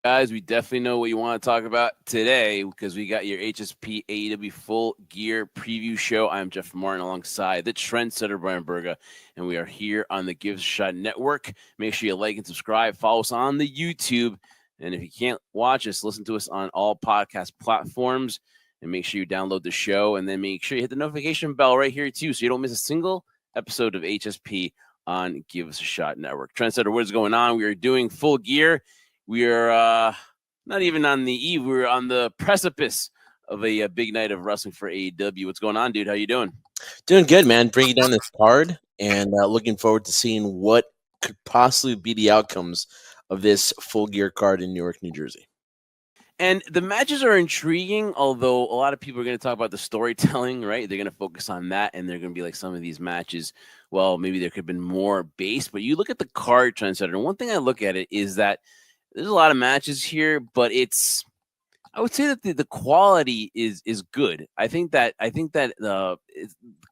Guys, we definitely know what you want to talk about today because we got your HSP AEW Full Gear preview show. I'm Jeff Martin alongside the trendsetter Brian Berga, and we are here on the Give Us a Shot Network. Make sure you like and subscribe. Follow us on the YouTube. And if you can't watch us, listen to us on all podcast platforms. And make sure you download the show. And then make sure you hit the notification bell right here, too, so you don't miss a single episode of HSP on Give Us a Shot Network. Trendsetter, what is going on? We are doing Full Gear. We are not even on the eve. We're on the precipice of a big night of wrestling for AEW. What's going on, dude? How you doing? Doing good, man. Bringing down this card and looking forward to seeing what could possibly be the outcomes of this Full Gear card in Newark, New Jersey. And the matches are intriguing, although a lot of people are going to talk about the storytelling, right? They're going to focus on that, and they're going to be like some of these matches. Well, maybe there could have been more base, but you look at the card, Trendsetter, and one thing I look at it is that there's a lot of matches here, but I would say that the quality is good. I think that the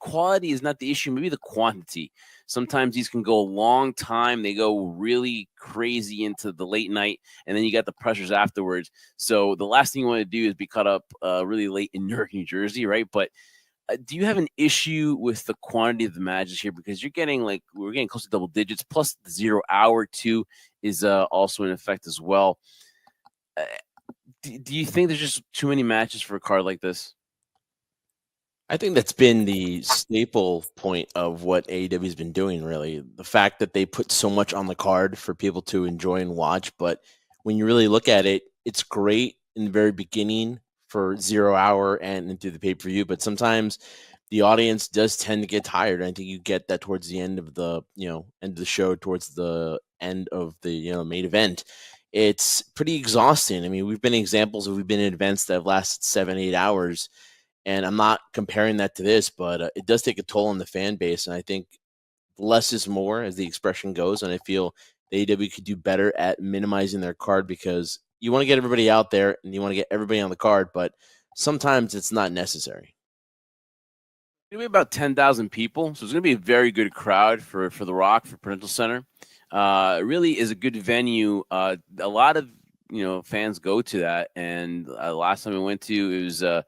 quality is not the issue. Maybe the quantity. Sometimes these can go a long time. They go really crazy into the late night, and then you got the pressures afterwards. So the last thing you want to do is be caught up really late in Newark, New Jersey, right? But do you have an issue with the quantity of the matches here? Because we're getting close to double digits. Plus the 0 hour too is also in effect as well. Uh, do you think there's just too many matches for a card like this? I think that's been the staple point of what AEW has been doing, really. The fact that they put so much on the card for people to enjoy and watch. But when you really look at it, it's great in the very beginning for 0 hour and into the pay per view. But sometimes the audience does tend to get tired. I think you get that towards the end of the end of the show, towards the end of the main event. It's pretty exhausting. I mean, we've been in events that have lasted 7-8 hours, and I'm not comparing that to this, but it does take a toll on the fan base. And I think less is more, as the expression goes. And I feel the AEW could do better at minimizing their card, because you want to get everybody out there and you want to get everybody on the card, but sometimes it's not necessary. Gonna be about 10,000 people, so it's gonna be a very good crowd for the Rock for Prudential Center. It really is a good venue. A lot of fans go to that, and last time we went to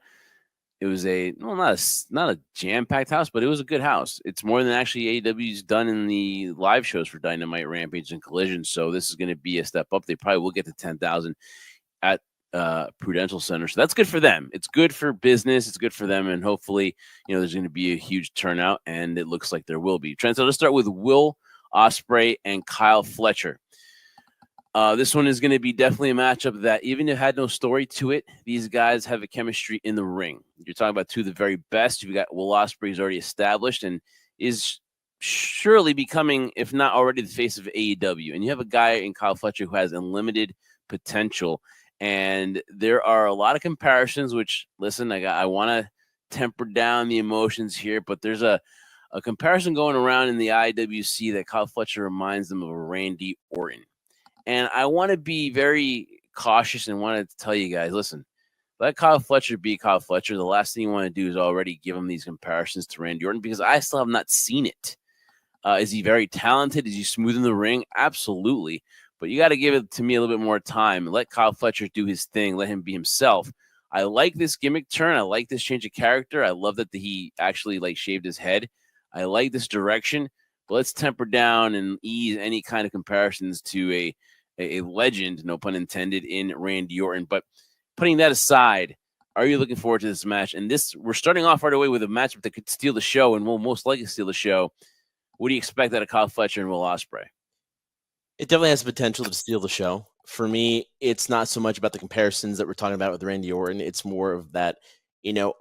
it was a well, not a jam packed house, but it was a good house. It's more than actually AEW's done in the live shows for Dynamite, Rampage, and Collision. So this is going to be a step up. They probably will get to 10,000 at Prudential Center. So that's good for them. It's good for business. It's good for them, and hopefully, there's going to be a huge turnout, and it looks like there will be. Trent, so let's start with Will Ospreay and Kyle Fletcher. This one is going to be definitely a matchup that, even if it had no story to it, these guys have a chemistry in the ring. You're talking about two of the very best. You've got Will Ospreay, who's already established and is surely becoming, if not already, the face of AEW. And you have a guy in Kyle Fletcher who has unlimited potential. And there are a lot of comparisons, which, listen, I want to temper down the emotions here, but there's a comparison going around in the IWC that Kyle Fletcher reminds them of a Randy Orton. And I want to be very cautious and want to tell you guys, listen, let Kyle Fletcher be Kyle Fletcher. The last thing you want to do is already give him these comparisons to Randy Orton, because I still have not seen it. Is he very talented? Is he smooth in the ring? Absolutely. But you got to give it to me a little bit more time. Let Kyle Fletcher do his thing. Let him be himself. I like this gimmick turn. I like this change of character. I love that he actually shaved his head. I like this direction. But let's temper down and ease any kind of comparisons to a legend, no pun intended, in Randy Orton. But putting that aside, are you looking forward to this match? And we're starting off right away with a matchup that could steal the show and will most likely steal the show. What do you expect out of Kyle Fletcher and Will Ospreay? It definitely has the potential to steal the show. For me, it's not so much about the comparisons that we're talking about with Randy Orton. It's more of that,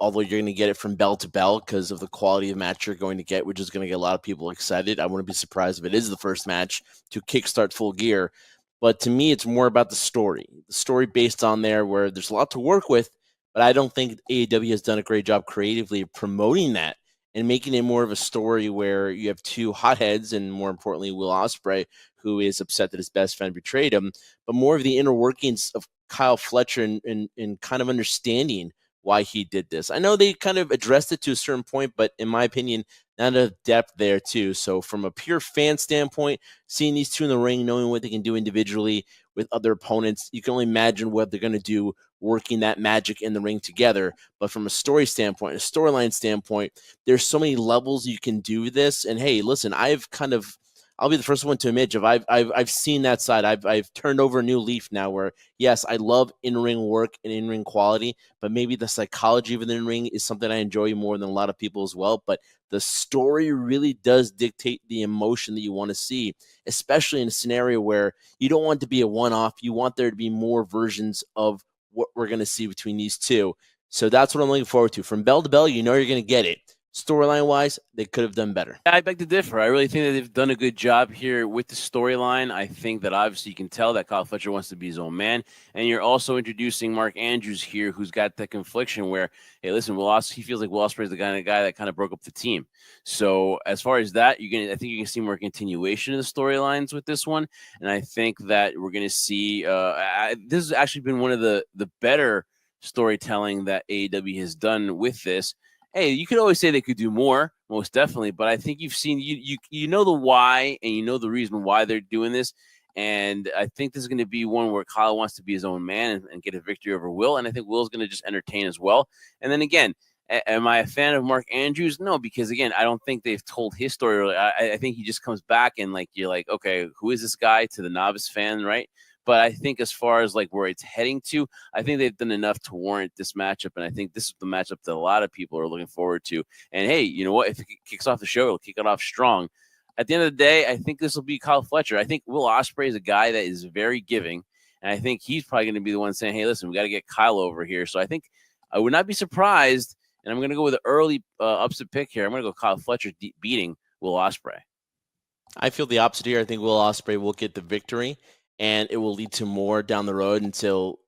although you're going to get it from bell to bell because of the quality of match you're going to get, which is going to get a lot of people excited. I wouldn't be surprised if it is the first match to kickstart Full Gear. But to me, it's more about the story based on there, where there's a lot to work with. But I don't think AEW has done a great job creatively of promoting that and making it more of a story where you have two hotheads, and more importantly, Will Ospreay, who is upset that his best friend betrayed him, but more of the inner workings of Kyle Fletcher and kind of understanding why he did this. I know they kind of addressed it to a certain point, but in my opinion, not enough depth there too. So from a pure fan standpoint, seeing these two in the ring, knowing what they can do individually with other opponents. You can only imagine what they're going to do working that magic in the ring together. But from a story standpoint, a storyline standpoint, there's so many levels you can do this. And hey, listen, I'll be the first one to admit, Jeff, I've seen that side. I've turned over a new leaf now where, yes, I love in-ring work and in-ring quality, but maybe the psychology of the in-ring is something I enjoy more than a lot of people as well. But the story really does dictate the emotion that you want to see, especially in a scenario where you don't want it to be a one-off. You want there to be more versions of what we're going to see between these two. So that's what I'm looking forward to. From bell to bell, you know you're going to get it. Storyline-wise, they could have done better. I beg to differ. I really think that they've done a good job here with the storyline. I think that obviously you can tell that Kyle Fletcher wants to be his own man, and you're also introducing Mark Andrews here, who's got that confliction where, hey, listen, he feels like Will Ospreay is the guy that kind of broke up the team. So as far as that, I think you can see more continuation of the storylines with this one, and I think that we're going to see. This has actually been one of the better storytelling that AEW has done with this. Hey, you could always say they could do more, most definitely, but I think you've seen you know the why and you know the reason why they're doing this, and I think this is going to be one where Kyle wants to be his own man and get a victory over Will, and I think Will's going to just entertain as well. And then again, am I a fan of Mark Andrews? No, because again, I don't think they've told his story. Really. I think he just comes back and like you're like, okay, who is this guy to the novice fan, right? But I think as far as like where it's heading to, I think they've done enough to warrant this matchup. And I think this is the matchup that a lot of people are looking forward to. And hey, you know what? If it kicks off the show, it'll kick it off strong. At the end of the day, I think this will be Kyle Fletcher. I think Will Ospreay is a guy that is very giving. And I think he's probably going to be the one saying, hey, listen, we got to get Kyle over here. So I think I would not be surprised. And I'm going to go with an early upset pick here. I'm going to go Kyle Fletcher beating Will Ospreay. I feel the opposite here. I think Will Ospreay will get the victory, and it will lead to more down the road until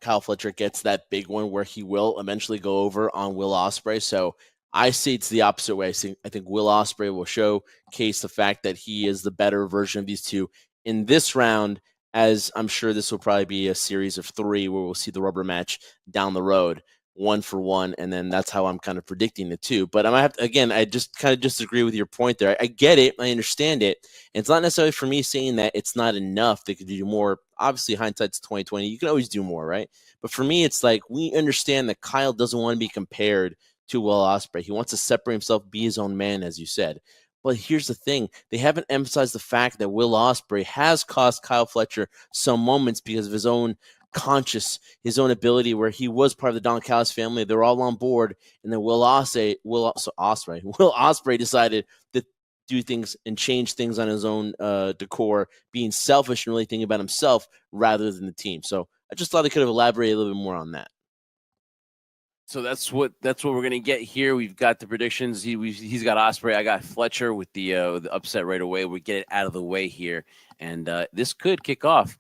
Kyle Fletcher gets that big one where he will eventually go over on Will Ospreay. So I see it's the opposite way. I think Will Ospreay will showcase the fact that he is the better version of these two in this round, as I'm sure this will probably be a series of 3 where we'll see the rubber match down the road, 1 for 1, and then that's how I'm kind of predicting it too. But I might have to, again, I just kind of disagree with your point there. I get it, I understand it. And it's not necessarily for me saying that it's not enough. They could do more. Obviously, hindsight's 2020. You can always do more, right? But for me, it's like we understand that Kyle doesn't want to be compared to Will Ospreay. He wants to separate himself, be his own man, as you said. But here's the thing. They haven't emphasized the fact that Will Ospreay has cost Kyle Fletcher some moments because of his own his own ability, where he was part of the Don Callis family. They're all on board. And then Will Ospreay decided to do things and change things on his own decor, being selfish and really thinking about himself rather than the team. So I just thought they could have elaborated a little bit more on that. So that's what we're gonna get here. We've got the predictions. He's got Ospreay. I got Fletcher with the upset right away. We get it out of the way here, and this could kick off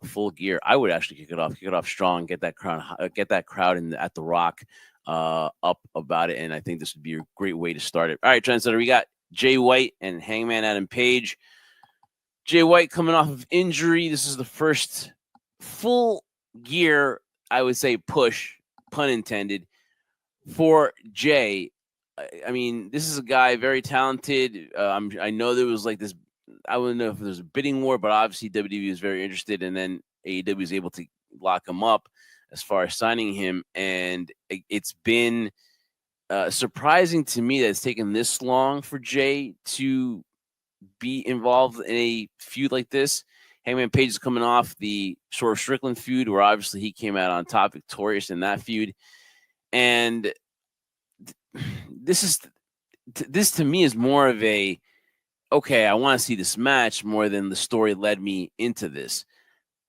Full Gear. I would actually kick it off strong. Get that crowd at the Rock up about it, and I think this would be a great way to start it. All right, Trendsetter, we got Jay White and Hangman Adam Page. Jay White coming off of injury. This is the first Full Gear, I would say, push, pun intended, for Jay. I mean, this is a guy very talented. I know there was like this. I don't know if there's a bidding war, but obviously WWE was very interested, and then AEW was able to lock him up as far as signing him. And it's been surprising to me that it's taken this long for Jay to be involved in a feud like this. Hangman Page is coming off the Swerve Strickland feud, where obviously he came out on top victorious in that feud. And this to me is more of a, okay, I want to see this match more than the story led me into this.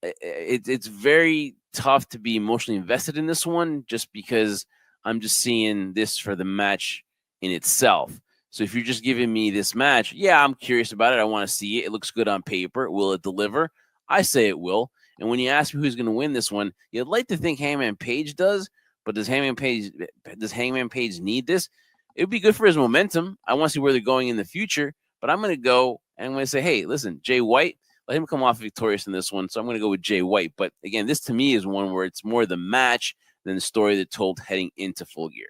It's very tough to be emotionally invested in this one just because I'm just seeing this for the match in itself. So if you're just giving me this match, yeah, I'm curious about it. I want to see it. It looks good on paper. Will it deliver? I say it will. And when you ask me who's going to win this one, you'd like to think Hangman Page does, but does Hangman Page need this? It would be good for his momentum. I want to see where they're going in the future, but I'm going to go and I'm going to say, hey, listen, Jay White, let him come off victorious in this one. So I'm going to go with Jay White. But again, this to me is one where it's more the match than the story that told heading into Full Gear.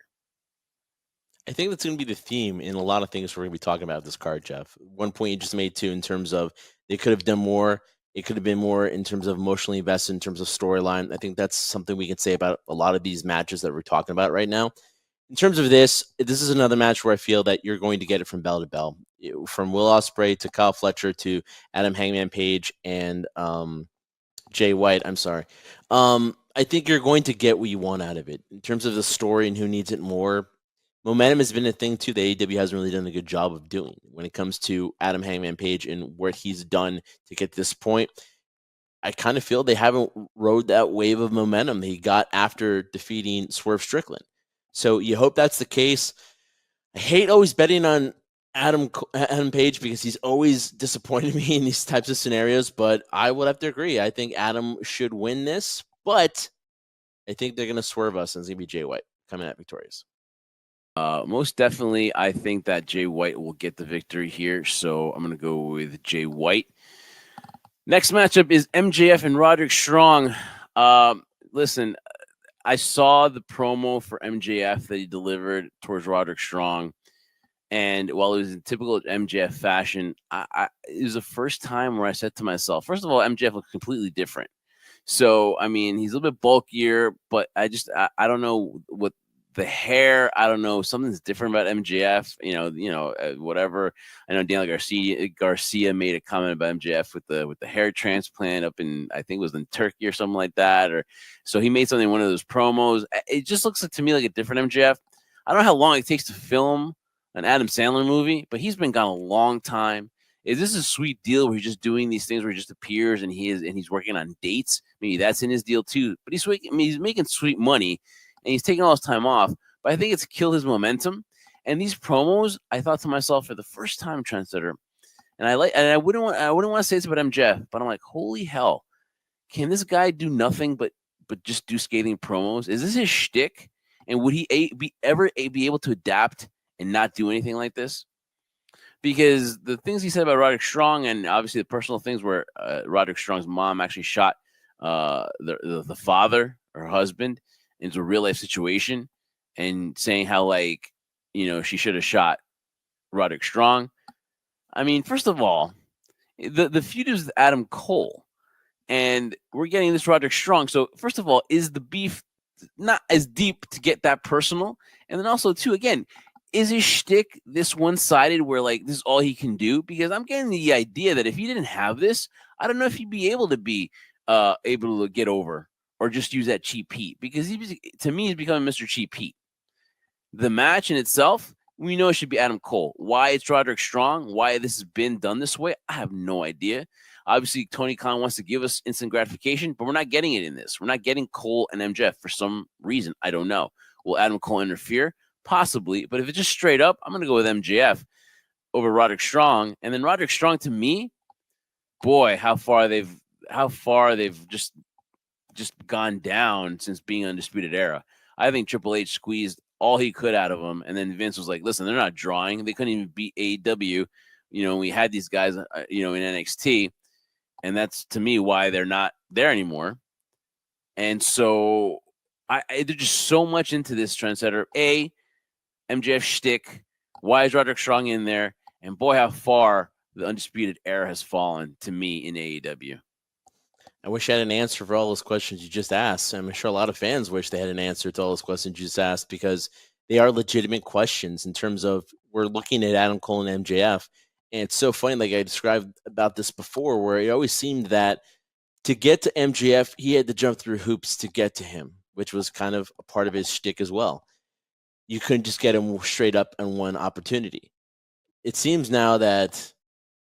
I think that's going to be the theme in a lot of things we're going to be talking about this card, Jeff. One point you just made too, in terms of they could have done more. It could have been more in terms of emotionally invested in terms of storyline. I think that's something we can say about a lot of these matches that we're talking about right now. In terms of this is another match where I feel that you're going to get it from bell to bell, from Will Ospreay to Kyle Fletcher to Adam Hangman Page and Jay White. I'm sorry. I think you're going to get what you want out of it in terms of the story and who needs it more. Momentum has been a thing too that AEW hasn't really done a good job of doing when it comes to Adam Hangman Page and what he's done to get to this point. I kind of feel they haven't rode that wave of momentum they got after defeating Swerve Strickland. So you hope that's the case. I hate always betting on Adam Page because he's always disappointed me in these types of scenarios, but I would have to agree. I think Adam should win this, but I think they're going to swerve us, and it's going to be Jay White coming out victorious. Most definitely, I think that Jay White will get the victory here. So I'm going to go with Jay White. Next matchup is MJF and Roderick Strong. Listen, I saw the promo for MJF that he delivered towards Roderick Strong. And while it was in typical MJF fashion, it was the first time where I said to myself, first of all, MJF looks completely different. So, I mean, he's a little bit bulkier, but I don't know what the hair. I don't know. Something's different about MJF, whatever. I know Daniel Garcia made a comment about MJF with the hair transplant up in, I think it was in Turkey or something like that. Or so he made something in one of those promos. It just looks like, to me, like a different MJF. I don't know how long it takes to film an Adam Sandler movie, but he's been gone a long time. Is this a sweet deal where he's just doing these things where he just appears and he's working on dates? Maybe that's in his deal too. But he's making sweet money and he's taking all his time off. But I think it's killed his momentum. And these promos, I thought to myself for the first time, Trendsetter, and I wouldn't want to say this about MJF, but I'm like, holy hell, can this guy do nothing but just do scathing promos? Is this his shtick? And would he ever be able to adapt and not do anything like this? Because the things he said about Roderick Strong, and obviously the personal things where Roderick Strong's mom actually shot the father, her husband, into a real life situation, and saying how, like, she should have shot Roderick Strong. I mean, first of all, the feud is with Adam Cole, and we're getting this Roderick Strong. So first of all, is the beef not as deep to get that personal? And then also, too, again, is his shtick this one-sided where, like, this is all he can do? Because I'm getting the idea that if he didn't have this, I don't know if he'd be able to get over or just use that cheap heat. Because to me, he's becoming Mr. Cheap Heat. The match in itself, we know it should be Adam Cole. Why it's Roderick Strong, why this has been done this way, I have no idea. Obviously, Tony Khan wants to give us instant gratification, but we're not getting it in this. We're not getting Cole and MJF for some reason. I don't know. Will Adam Cole interfere? Possibly, but if it's just straight up, I'm going to go with MJF over Roderick Strong. And then Roderick Strong, to me, boy, how far they've just gone down since being Undisputed Era. I think Triple H squeezed all he could out of him, and then Vince was like, "Listen, they're not drawing. They couldn't even beat AEW. We had these guys, in NXT, and that's to me why they're not there anymore." And so, there's just so much into this, Trendsetter. MJF shtick. Why is Roderick Strong in there? And boy, how far the Undisputed Era has fallen to me in AEW. I wish I had an answer for all those questions you just asked. I'm sure a lot of fans wish they had an answer to all those questions you just asked because they are legitimate questions in terms of we're looking at Adam Cole and MJF. And it's so funny, like I described about this before, where it always seemed that to get to MJF, he had to jump through hoops to get to him, which was kind of a part of his shtick as well. You couldn't just get him straight up in one opportunity. It seems now that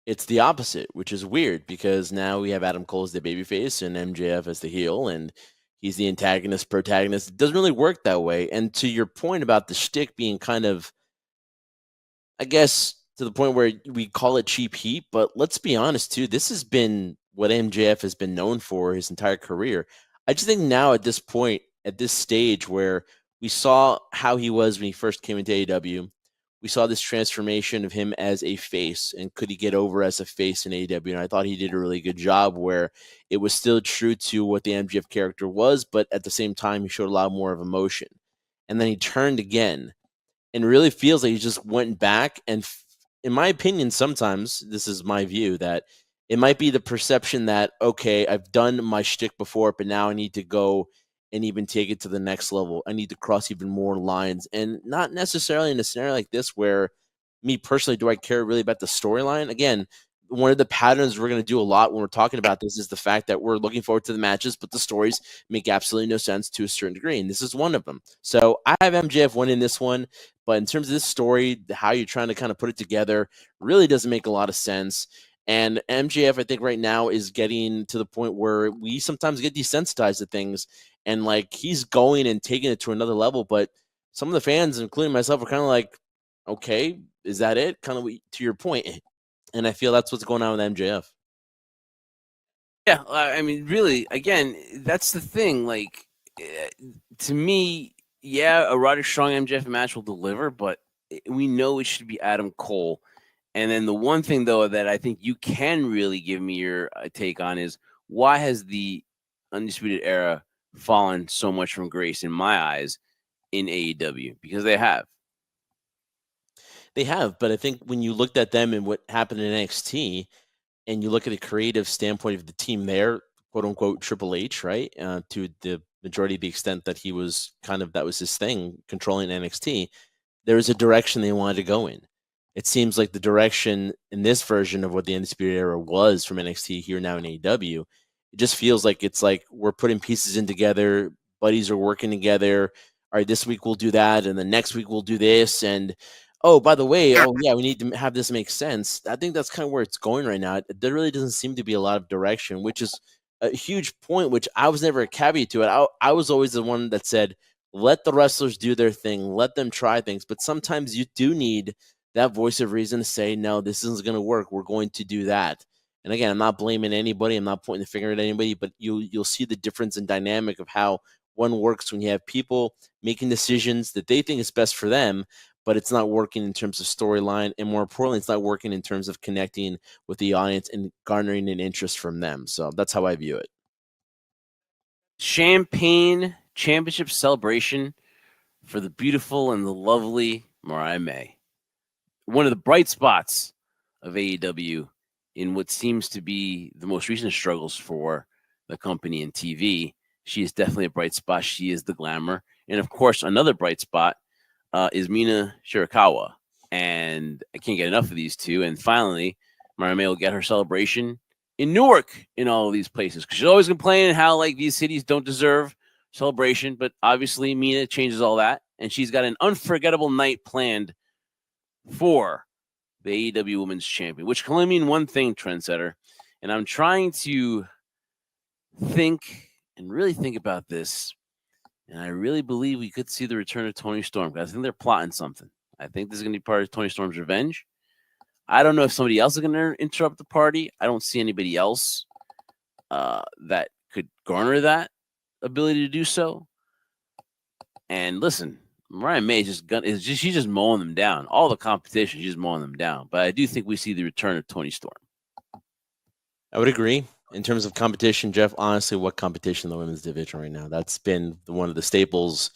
it's the opposite, which is weird because now we have Adam Cole as the babyface and MJF as the heel, and he's the antagonist, protagonist. It doesn't really work that way. And to your point about the shtick being kind of, I guess, to the point where we call it cheap heat, but let's be honest too, this has been what MJF has been known for his entire career. I just think now at this point, at this stage where we saw how he was when he first came into AEW, we saw this transformation of him as a face, and could he get over as a face in AEW? And I thought he did a really good job where it was still true to what the MJF character was, but at the same time, he showed a lot more of emotion. And then he turned again, and it really feels like he just went back. And in my opinion, sometimes, this is my view, that It might be the perception that, okay, I've done my shtick before, but now I need to go and even take it to the next level. I need to cross even more lines. And not necessarily in a scenario like this where, me personally, do I care really about the storyline? Again, one of the patterns we're going to do a lot when we're talking about this is the fact that we're looking forward to the matches, but the stories make absolutely no sense to a certain degree. And this is one of them. So I have MJF winning this one. But in terms of this story, how you're trying to kind of put it together really doesn't make a lot of sense. And MJF, I think right now is getting to the point where we sometimes get desensitized to things, and like he's going and taking it to another level. But some of the fans, including myself, are kind of like, okay, is that it? Kind of to your point. And I feel that's what's going on with MJF. Yeah, I mean, really, again, that's the thing. Like, eh, to me, yeah, a Roderick Strong MJF match will deliver, but we know it should be Adam Cole. And then the one thing, though, that I think you can really give me your take on is why has the Undisputed Era fallen so much from grace in my eyes in AEW? Because they have. They have, but I think when you looked at them and what happened in NXT, and you look at a creative standpoint of the team there, quote unquote Triple H, right? To the majority of the extent that he was kind of that was his thing, controlling NXT. There was a direction they wanted to go in. It seems like the direction in this version of what the Undisputed Era was from NXT here now in AEW, it just feels like it's like we're putting pieces in together, buddies are working together. All right, this week we'll do that, and the next week we'll do this, and oh, by the way, oh yeah, we need to have this make sense. I think that's kind of where it's going right now. There really doesn't seem to be a lot of direction, which is a huge point, which I was never a caveat to it. I was always the one that said, let the wrestlers do their thing, let them try things. But sometimes you do need that voice of reason to say, no, this isn't going to work. We're going to do that. And again, I'm not blaming anybody. I'm not pointing the finger at anybody, but you'll see the difference in dynamic of how one works when you have people making decisions that they think is best for them, but it's not working in terms of storyline. And more importantly, it's not working in terms of connecting with the audience and garnering an interest from them. So that's how I view it. Champagne Championship celebration for the beautiful and the lovely Mariah May. One of the bright spots of AEW in what seems to be the most recent struggles for the company in TV. She is definitely a bright spot. She is the glamour. And of course, another bright spot is Mina Shirakawa. And I can't get enough of these two. And finally, Mariah May will get her celebration in Newark in all of these places. Because she's always complaining how like these cities don't deserve celebration. But obviously, Mina changes all that. And she's got an unforgettable night planned for the AEW Women's Champion, which can only mean one thing, Trendsetter. And I'm trying to think and really think about this. And I really believe we could see the return of Tony Storm because I think they're plotting something. I think this is going to be part of Tony Storm's revenge. I don't know if somebody else is going to interrupt the party. I don't see anybody else that could garner that ability to do so. And listen, Mariah May she's just mowing them down. All the competition, she's just mowing them down. But I do think we see the return of Tony Storm. I would agree. In terms of competition, Jeff, honestly, what competition in the women's division right now? That's been one of the staples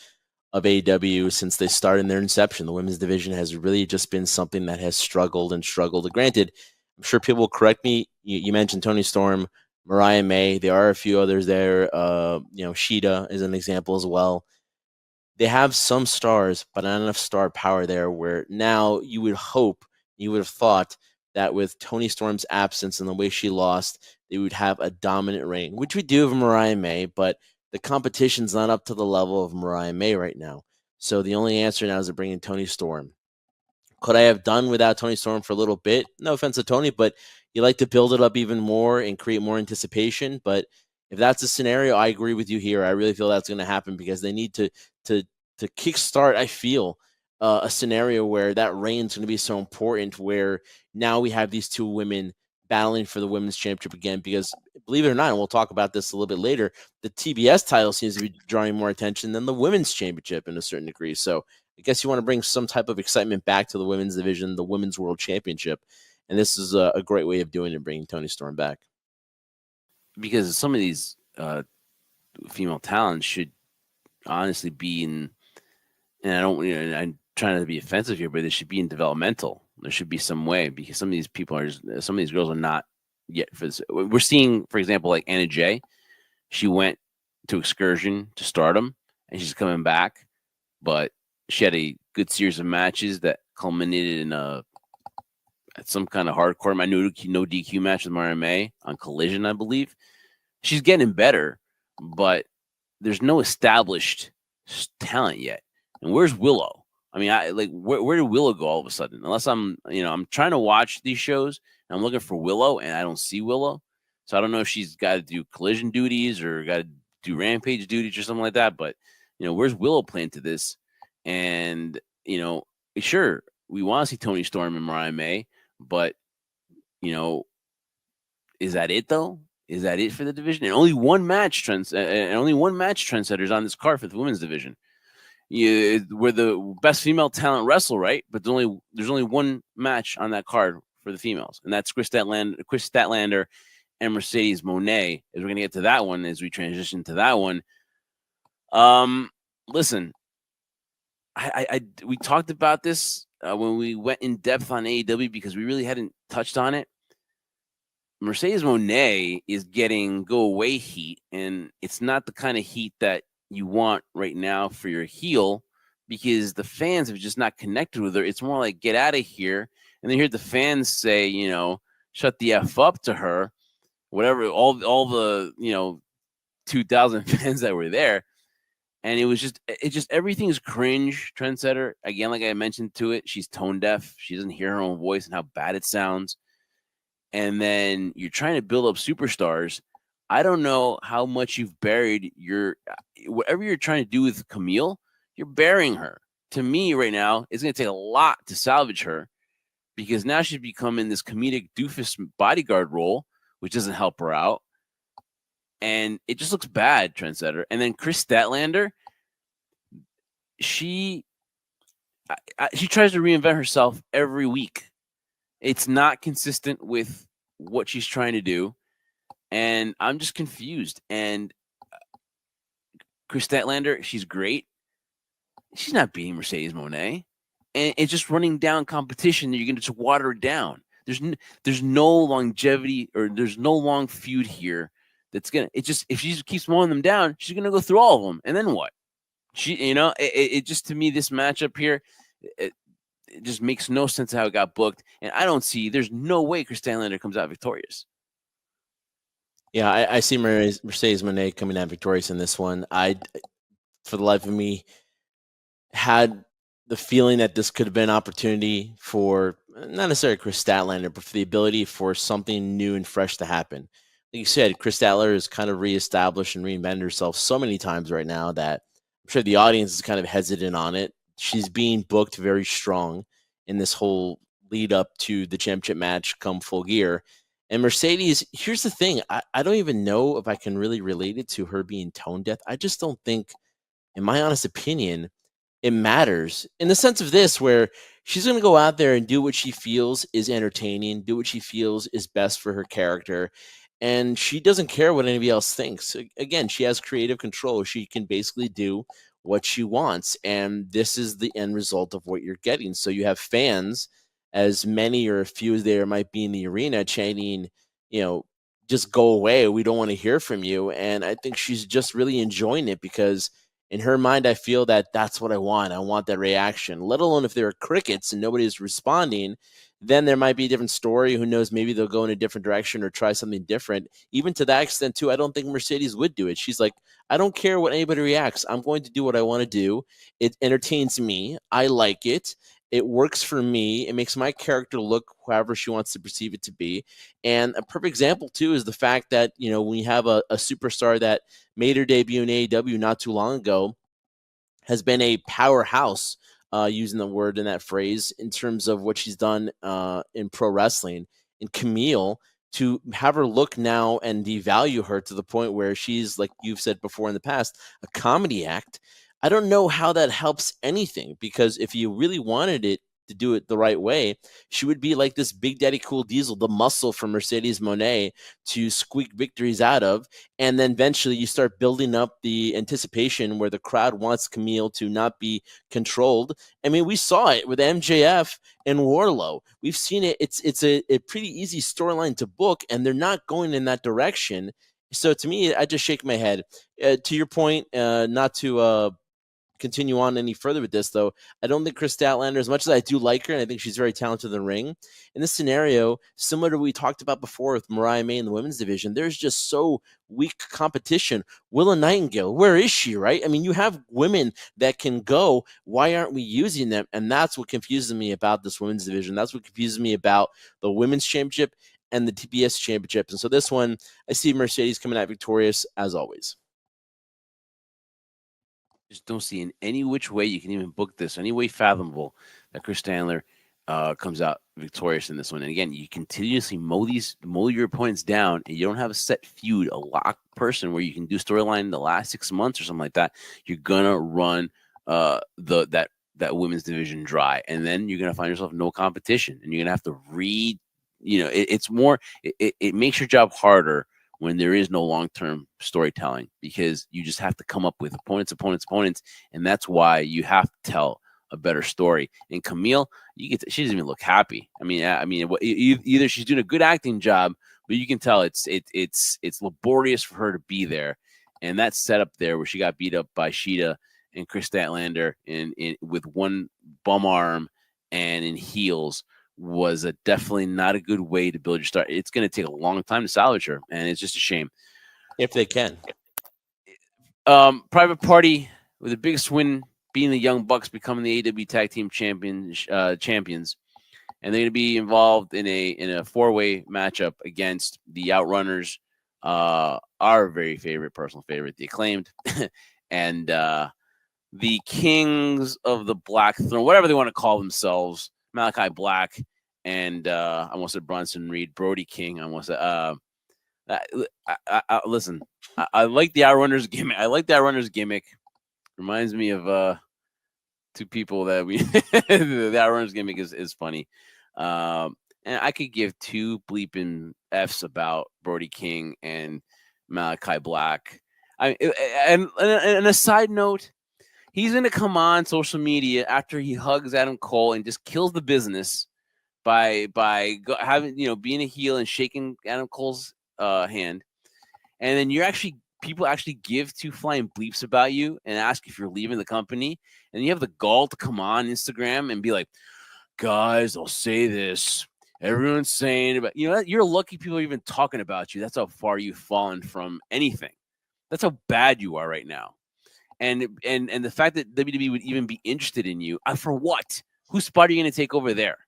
of AEW since they started in their inception. The women's division has really just been something that has struggled and struggled. Granted, I'm sure people will correct me. You mentioned Tony Storm, Mariah May. There are a few others there. Sheeta is an example as well. They have some stars, but not enough star power there where now you would hope, you would have thought that with Tony Storm's absence and the way she lost, they would have a dominant reign, which we do of Mariah May, but the competition's not up to the level of Mariah May right now. So the only answer now is to bring in Tony Storm. Could I have done without Tony Storm for a little bit? No offense to Tony, but you like to build it up even more and create more anticipation. But if that's a scenario, I agree with you here. I really feel that's going to happen because they need to to kickstart. I feel a scenario where that reign's going to be so important. Where now we have these two women battling for the women's championship again. Because believe it or not, and we'll talk about this a little bit later, the TBS title seems to be drawing more attention than the women's championship in a certain degree. So I guess you want to bring some type of excitement back to the women's division, the women's world championship. And this is a great way of doing it, bringing Tony Storm back. Because some of these female talents should honestly be in, and I don't, I'm trying to be offensive here, but they should be in developmental. There should be some way because some of these people are, some of these girls are not yet for this. We're seeing, for example, like Anna Jay. She went to Excursion to Stardom, and she's coming back, but she had a good series of matches that culminated in some kind of hardcore no DQ match with Mariah May on Collision, I believe. She's getting better, but there's no established talent yet. And where's Willow? I mean, where did Willow go all of a sudden? Unless I'm trying to watch these shows and I'm looking for Willow and I don't see Willow. So I don't know if she's got to do Collision duties or got to do Rampage duties or something like that. But where's Willow playing to this? And sure, we want to see Tony Storm and Mariah May, but is that it though? Is that it for the division? And only one match trendsetters on this card for the women's division. We're the best female talent wrestle, right? But there's only one match on that card for the females, and that's Chris Statlander and Mercedes Moné. As we're gonna get to that one as we transition to that one. Listen, we talked about this when we went in depth on AEW because we really hadn't touched on it. Mercedes Moné is getting go away heat, and it's not the kind of heat that you want right now for your heel because the fans have just not connected with her. It's more like get out of here, and then hear the fans say, shut the F up to her, whatever. All the 2,000 fans that were there, and it just everything's cringe. Trendsetter again, like I mentioned to it, she's tone deaf. She doesn't hear her own voice and how bad it sounds. And then you're trying to build up superstars. I don't know how much you've buried whatever you're trying to do with Camille, you're burying her. To me right now, it's going to take a lot to salvage her because now she's becoming this comedic doofus bodyguard role, which doesn't help her out. And it just looks bad, Trendsetter. And then Chris Statlander, she tries to reinvent herself every week. It's not consistent with what she's trying to do. And I'm just confused. And Chris Statlander, she's great. She's not beating Mercedes Moné. And it's just running down competition that you're going to just water it down. There's no longevity or there's no long feud here that's going to, if she just keeps mowing them down, she's going to go through all of them. And then what? It just, to me, this matchup here, it just makes no sense how it got booked. And there's no way Chris Statlander comes out victorious. Yeah, I see Mercedes Moné coming out victorious in this one. I, for the life of me, had the feeling that this could have been an opportunity for not necessarily Chris Statlander, but for the ability for something new and fresh to happen. Like you said, Chris Statlander has kind of reestablished and reinvented herself so many times right now that I'm sure the audience is kind of hesitant on it. She's being booked very strong in this whole lead up to the championship match come Full Gear. And Mercedes, here's the thing. I don't even know if I can really relate it to her being tone deaf. I just don't think, in my honest opinion, it matters in the sense of this, where she's going to go out there and do what she feels is entertaining, do what she feels is best for her character. And she doesn't care what anybody else thinks. Again, she has creative control. She can basically do what she wants. And this is the end result of what you're getting. So you have fans, as many or a few as there might be in the arena, chanting, just go away. We don't want to hear from you. And I think she's just really enjoying it because in her mind, I feel that that's what I want. I want that reaction, let alone if there are crickets and nobody's responding, then there might be a different story. Who knows? Maybe they'll go in a different direction or try something different. Even to that extent, too, I don't think Mercedes would do it. She's like, I don't care what anybody reacts. I'm going to do what I want to do. It entertains me. I like it. It works for me. It makes my character look however she wants to perceive it to be. And a perfect example, too, is the fact that, when you have a superstar that made her debut in AEW not too long ago, has been a powerhouse, using the word in that phrase, in terms of what she's done in pro wrestling. And Camille, to have her look now and devalue her to the point where she's, like you've said before in the past, a comedy act, I don't know how that helps anything, because if you really wanted it to do it the right way, she would be like this Big Daddy Cool Diesel, the muscle from Mercedes Moné to squeak victories out of. And then eventually you start building up the anticipation where the crowd wants Camille to not be controlled. I mean, we saw it with MJF and Warlow. We've seen it. It's a pretty easy storyline to book, and they're not going in that direction. So to me, I just shake my head. To your point, not to continue on any further with this, though, I don't think Chris Statlander, as much as I do like her, and I think she's very talented in the ring, in this scenario, similar to what we talked about before with Mariah May in the women's division, there's just so weak competition. Willa Nightingale, where is she, right? I mean, you have women that can go. Why aren't we using them? And that's what confuses me about this women's division. That's what confuses me about the women's championship and the TBS championship. And so this one, I see Mercedes coming out victorious as always. Just don't see in any which way you can even book this, any way fathomable that Chris Statlander comes out victorious in this one. And again, you continuously mow your opponents down, and you don't have a set feud, a locked person where you can do storyline in the last 6 months or something like that. You're gonna run that women's division dry, and then you're gonna find yourself no competition, and you're gonna have to read. It makes your job harder when there is no long-term storytelling, because you just have to come up with opponents, and that's why you have to tell a better story. And Camille, she doesn't even look happy. I mean, either she's doing a good acting job, but you can tell it's laborious for her to be there. And that setup there where she got beat up by Sheeta and Chris Statlander in with one bum arm and in heels was definitely not a good way to build your star. It's going to take a long time to salvage her, and it's just a shame. If they can. Private Party with the biggest win being the Young Bucks becoming the AEW Tag Team champions, and they're going to be involved in a 4-way matchup against the Outrunners, our very personal favorite, the Acclaimed, and the Kings of the Black Throne, whatever they want to call themselves. Malachi Black and I almost said Bronson Reed, Brody King. I almost said. Listen, I like the Outrunners gimmick. Reminds me of two people that we the Outrunners gimmick is funny. And I could give two bleeping F's about Brody King and Malachi Black. And a side note, he's going to come on social media after he hugs Adam Cole and just kills the business by having, being a heel and shaking Adam Cole's hand. And then people actually give two flying bleeps about you and ask if you're leaving the company. And you have the gall to come on Instagram and be like, guys, I'll say this. Everyone's saying about, you're lucky people are even talking about you. That's how far you've fallen from anything. That's how bad you are right now. And the fact that WWE would even be interested in you, for what? Whose spot are you going to take over there?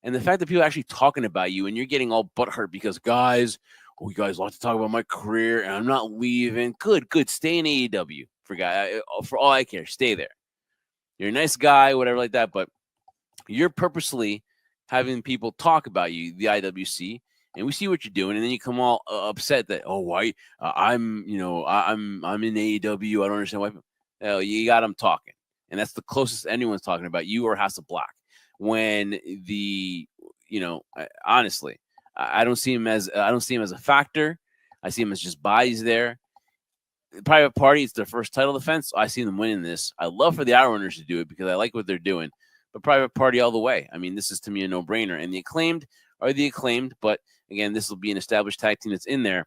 And the fact that people are actually talking about you and you're getting all butthurt because, guys, you guys like to talk about my career and I'm not leaving. Good. Stay in AEW. For all I care, stay there. You're a nice guy, whatever like that, but you're purposely having people talk about you, the IWC, and we see what you're doing, and then you come all upset that, why I'm in AEW. I don't understand why. You got them talking, and that's the closest anyone's talking about you or House of Black. When honestly, I don't see him as a factor. I see him as just bodies there. Private Party, it's their first title defense. I see them winning this. I love for the Outrunners to do it because I like what they're doing. But Private Party all the way. I mean, this is to me a no-brainer. And the Acclaimed are the Acclaimed, but again, this will be an established tag team that's in there.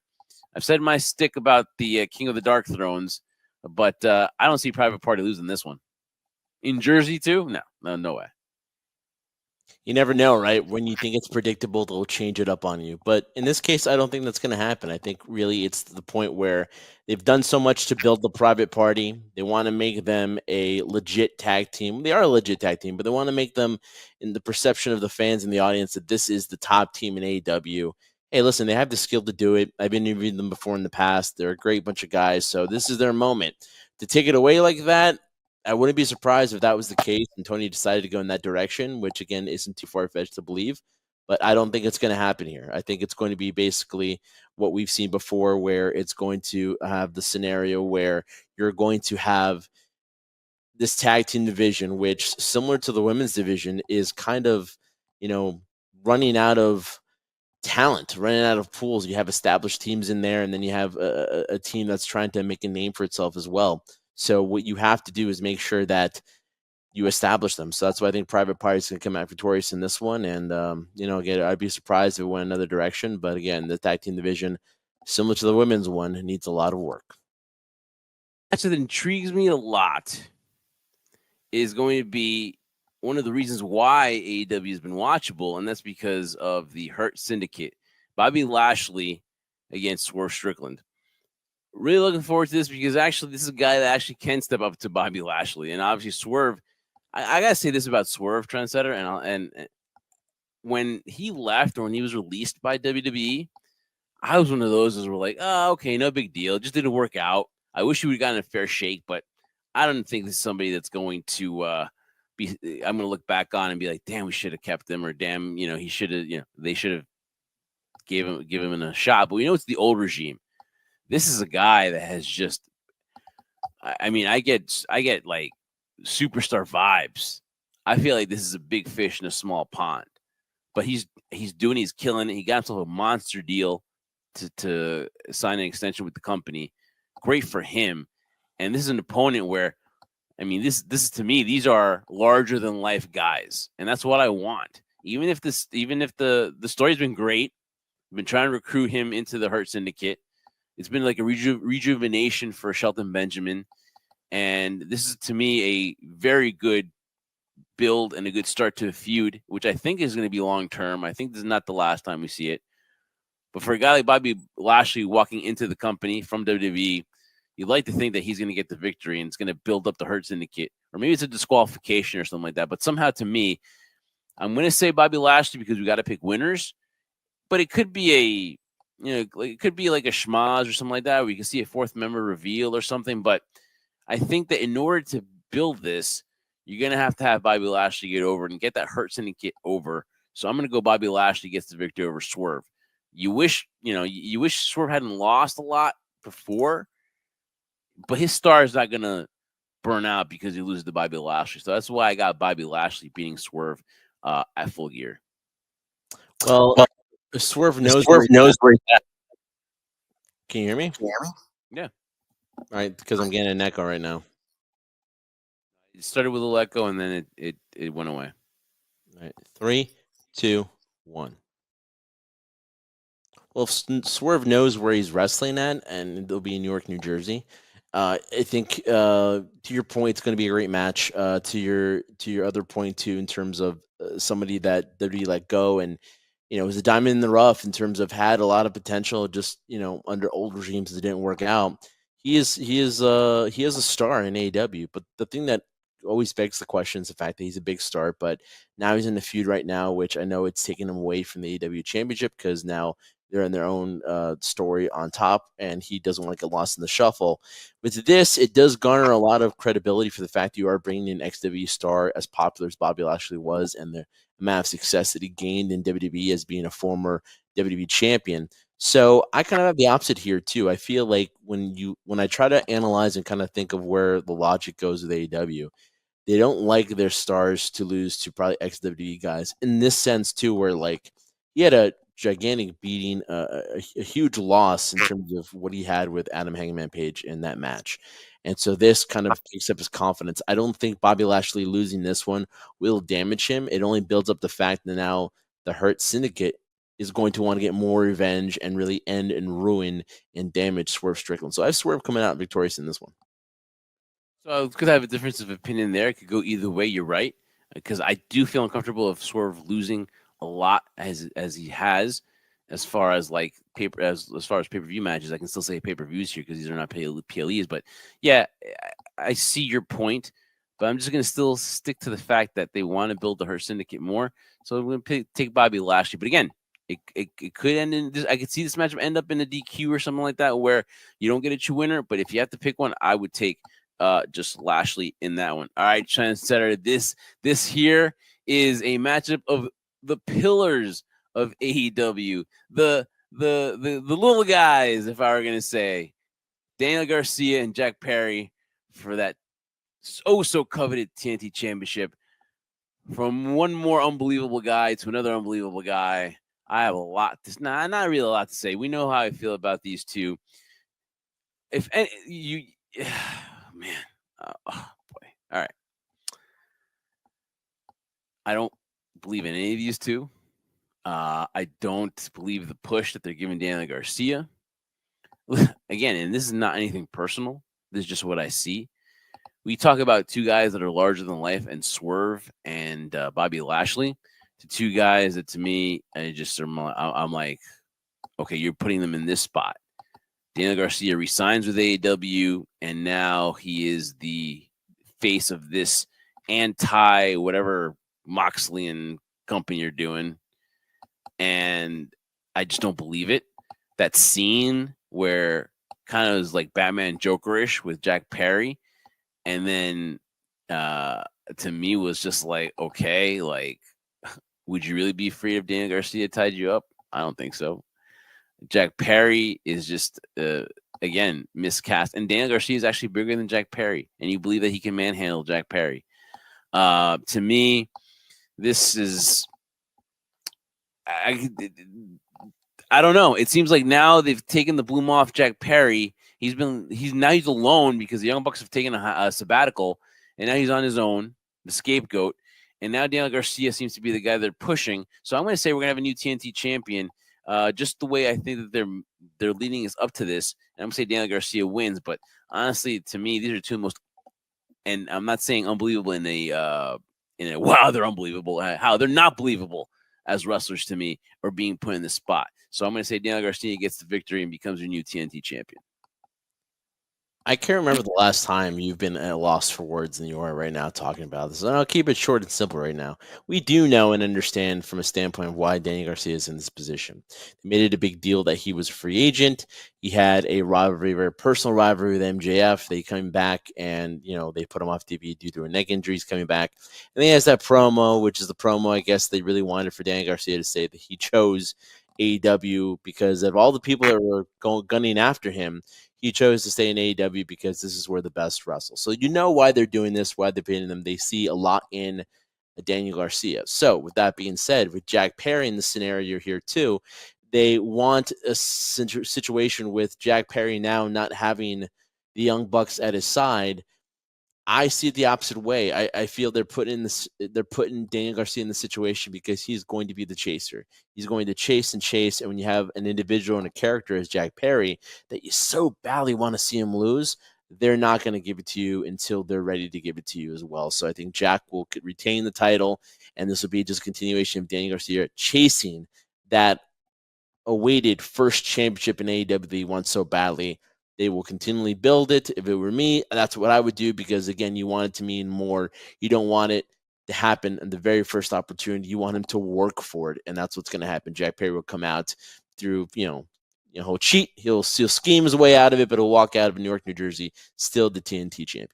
I've said my stick about the King of the Dark Thrones, but I don't see Private Party losing this one. In Jersey too? No way. You never know, right? When you think it's predictable, they'll change it up on you. But in this case, I don't think that's going to happen. I think really it's the point where they've done so much to build the Private Party. They want to make them a legit tag team. They are a legit tag team, but they want to make them, in the perception of the fans and the audience, that this is the top team in AEW. Hey, listen, they have the skill to do it. I've interviewed them before in the past. They're a great bunch of guys. So this is their moment. To take it away like that, I wouldn't be surprised if that was the case and Tony decided to go in that direction, which, again, isn't too far-fetched to believe. But I don't think it's going to happen here. I think it's going to be basically what we've seen before, where it's going to have the scenario where you're going to have this tag team division, which similar to the women's division is kind of, you know, running out of talent, running out of pools. You have established teams in there, and then you have a team that's trying to make a name for itself as well. So what you have to do is make sure that you establish them. So that's why I think Private Party is going to come out victorious in this one. And, again, I'd be surprised if it went another direction. But again, the tag team division, similar to the women's one, needs a lot of work. Match that intrigues me a lot is going to be one of the reasons why AEW has been watchable, and that's because of the Hurt Syndicate. Bobby Lashley against Swerve Strickland. Really looking forward to this because actually this is a guy that actually can step up to Bobby Lashley. And obviously Swerve, I gotta say this about Swerve, Trendsetter, and when he left or when he was released by WWE, I was one of those that were like, oh, okay, no big deal. It just didn't work out. I wish he would have gotten a fair shake, but I don't think this is somebody that's going to be. I'm going to look back on and be like, damn, we should have kept him, or damn, he should have. They should have give him a shot. But we know it's the old regime. This is a guy that has just. I mean, I get like superstar vibes. I feel like this is a big fish in a small pond, but he's killing it. He got himself a monster deal to sign an extension with the company. Great for him. And this is an opponent where, I mean, this is, to me, these are larger than life guys, and that's what I want. Even if the story's been great, I've been trying to recruit him into the Hurt Syndicate. It's been like a rejuvenation for Shelton Benjamin, and this is, to me, a very good build and a good start to a feud, which I think is going to be long term. I think this is not the last time we see it. But for a guy like Bobby Lashley walking into the company from WWE, you'd like to think that he's going to get the victory and it's going to build up the Hurt Syndicate. Or maybe it's a disqualification or something like that. But somehow, to me, I'm going to say Bobby Lashley because we got to pick winners. But it could be it could be like a schmaz or something like that. We can see a fourth member reveal or something. But I think that in order to build this, you're going to have Bobby Lashley get over and get that Hurt Syndicate over. So I'm going to go Bobby Lashley gets the victory over Swerve. You wish Swerve hadn't lost a lot before, but his star is not going to burn out because he loses to Bobby Lashley. So that's why I got Bobby Lashley beating Swerve at Full Gear. Well, Swerve knows where he's at. Can you hear me? Yeah. All right, because I'm getting an echo right now. It started with a let go, and then it went away. All right, 3, 2, 1. Well, if Swerve knows where he's wrestling at, and they'll be in New York, New Jersey, I think to your point, it's going to be a great match. To your other point too, in terms of somebody that WWE let go, and was a diamond in the rough in terms of had a lot of potential. Just under old regimes, it didn't work out. He is a star in AEW, but the thing that always begs the question is the fact that he's a big star, but now he's in the feud right now, which I know it's taking him away from the AEW Championship because now they're in their own story on top, and he doesn't want to get lost in the shuffle. With this, it does garner a lot of credibility for the fact you are bringing an XW star as popular as Bobby Lashley was, and the amount of success that he gained in WWE as being a former WWE champion. So I kind of have the opposite here too. I feel like when I try to analyze and kind of think of where the logic goes with AEW, they don't like their stars to lose to probably ex-WWE guys in this sense too, where like he had a gigantic beating, a huge loss in terms of what he had with Adam Hangman Page in that match. And so this kind of takes up his confidence. I don't think Bobby Lashley losing this one will damage him. It only builds up the fact that now the Hurt Syndicate is going to want to get more revenge and really end and ruin and damage Swerve Strickland. So I have Swerve coming out victorious in this one. So because I have a difference of opinion there, it could go either way. You're right, because I do feel uncomfortable of Swerve losing a lot as he has, as far as like as far as pay-per-view matches. I can still say pay-per-views here because these are not PLEs. But yeah, I see your point, but I'm just gonna still stick to the fact that they want to build the Hurt Syndicate more. So I'm gonna take Bobby Lashley. But again, it could end in this. I could see this matchup end up in a DQ or something like that, where you don't get a true winner. But if you have to pick one, I would take just Lashley in that one. All right, Trendsetter. This here is a matchup of the pillars of AEW, the little guys, if I were gonna say, Daniel Garcia and Jack Perry for that so coveted TNT championship from one more unbelievable guy to another unbelievable guy. I have a lot to not really a lot to say. We know how I feel about these two. If any, you, man, oh boy. All right, I don't believe in any of these two. I don't believe the push that they're giving Daniel Garcia. Again, and this is not anything personal. This is just what I see. We talk about two guys that are larger than life, and Swerve and Bobby Lashley, the two guys that to me, I'm like, okay, you're putting them in this spot. Daniel Garcia resigns with AEW, and now he is the face of this anti whatever Moxley and company are doing, and I just don't believe it. That scene where kind of is like Batman Jokerish with Jack Perry, and then to me was just like, okay, like, would you really be afraid if Daniel Garcia tied you up? I don't think so. Jack Perry is just again miscast, and Daniel Garcia is actually bigger than Jack Perry, and you believe that he can manhandle Jack Perry. To me, this is I don't know. It seems like now they've taken the bloom off Jack Perry. He's alone because the Young Bucks have taken a sabbatical, and now he's on his own, the scapegoat. And now Daniel Garcia seems to be the guy they're pushing. So I'm going to say we're going to have a new TNT champion. Just the way I think that they're leading us up to this. And I'm going to say Daniel Garcia wins. But honestly, to me, these are two most, and I'm not saying unbelievable in a wow, they're unbelievable. How they're not believable as wrestlers to me, or being put in this spot. So I'm going to say Daniel Garcia gets the victory and becomes your new TNT champion. I can't remember the last time you've been at a loss for words than you are right now talking about this. And I'll keep it short and simple right now. We do know and understand from a standpoint of why Danny Garcia is in this position. They made it a big deal that he was a free agent. He had a rivalry, very personal rivalry with MJF. They come back and, they put him off TV due to a neck injury. He's coming back. And he has that promo, which is the promo I guess they really wanted for Danny Garcia to say that he chose AEW because of all the people that were gunning after him. He chose to stay in AEW because this is where the best wrestle. So you know why they're doing this, why they're paying them. They see a lot in Daniel Garcia. So with that being said, with Jack Perry in the scenario here too, they want a situation with Jack Perry now not having the Young Bucks at his side. I see it the opposite way. I feel they're putting Daniel Garcia in the situation because he's going to be the chaser. He's going to chase and chase. And when you have an individual and a character as Jack Perry that you so badly want to see him lose, they're not going to give it to you until they're ready to give it to you as well. So I think Jack will retain the title, and this will be just a continuation of Daniel Garcia chasing that awaited first championship in AEW that he wants so badly. They will continually build it. If it were me, that's what I would do because, again, you want it to mean more. You don't want it to happen in the very first opportunity. You want him to work for it, and that's what's going to happen. Jack Perry will come out through, he'll cheat. He'll scheme his way out of it, but he'll walk out of New York, New Jersey, still the TNT champion.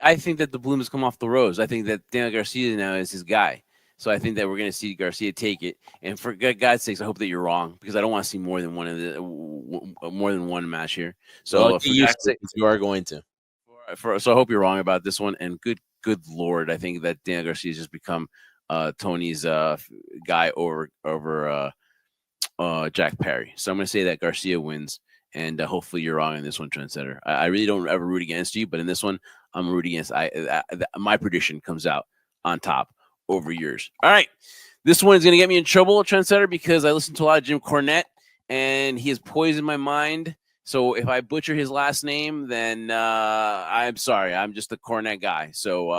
I think that the bloom has come off the rose. I think that Daniel Garcia now is his guy. So I think that we're going to see Garcia take it. And for God's sakes, I hope that you're wrong because I don't want to see more than one match here. So well, for God's sake, you are going to. So I hope you're wrong about this one. And good Lord, I think that Daniel Garcia has just become Tony's guy over Jack Perry. So I'm going to say that Garcia wins. And hopefully you're wrong in this one, Trendsetter. I really don't ever root against you, but in this one, I'm rooting against. My prediction comes out on top over yours. All right. This one is going to get me in trouble, Trendsetter, because I listen to a lot of Jim Cornette, and he has poisoned my mind. So if I butcher his last name, then I'm sorry. I'm just a Cornette guy. So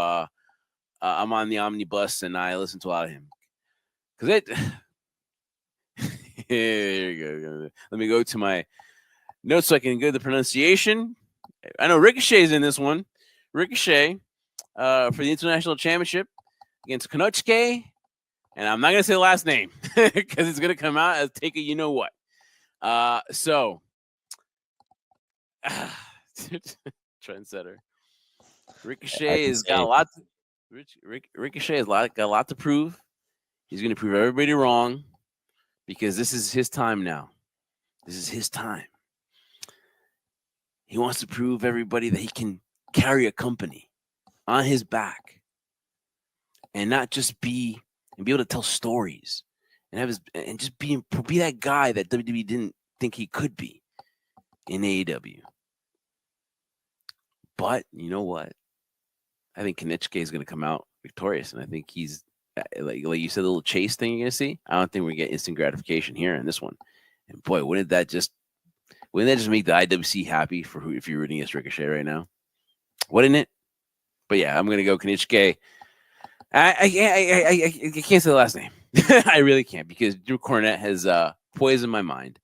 I'm on the omnibus, and I listen to a lot of him. Here you go. Let me go to my notes so I can get the pronunciation. I know Ricochet's in this one. Ricochet for the International Championship against Konosuke. And I'm not going to say the last name because it's going to come out as take a you know what. Trendsetter. Ricochet has got a lot. Ricochet has got a lot to prove. He's going to prove everybody wrong because this is his time now. This is his time. He wants to prove everybody that he can carry a company. on his back and not just be able to tell stories and just be that guy that WWE didn't think he could be in AEW. But you know what? I think Kenichke is going to come out victorious, and I think he's like you said, the little chase thing you're going to see. I don't think we get instant gratification here in this one. And boy, wouldn't that just make the IWC happy for if you're rooting against Ricochet right now? Wouldn't it? But yeah, I'm going to go Kenichke. I can't say the last name. I really can't because Drew Cornette has poisoned my mind.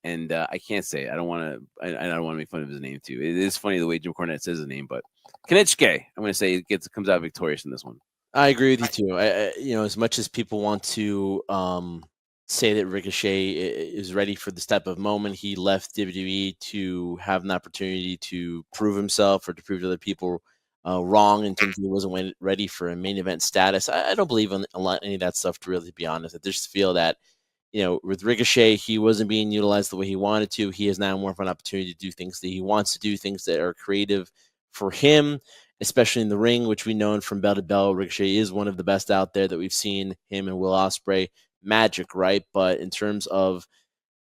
And I can't say it. I don't want to. I don't want to make fun of his name too. It is funny the way Jim Cornette says his name, but Kenichke, I'm going to say comes out victorious in this one. I agree with you too. As much as people want to say that Ricochet is ready for this type of moment, he left WWE to have an opportunity to prove himself or to prove to other people wrong in terms of he wasn't ready for a main event status. I don't believe in any of that stuff, to really be honest. I just feel that, with Ricochet, he wasn't being utilized the way he wanted to. He has now more of an opportunity to do things that he wants to do, things that are creative for him, especially in the ring, which we know from bell to bell. Ricochet is one of the best out there that we've seen, him and Will Ospreay. Magic, right? But in terms of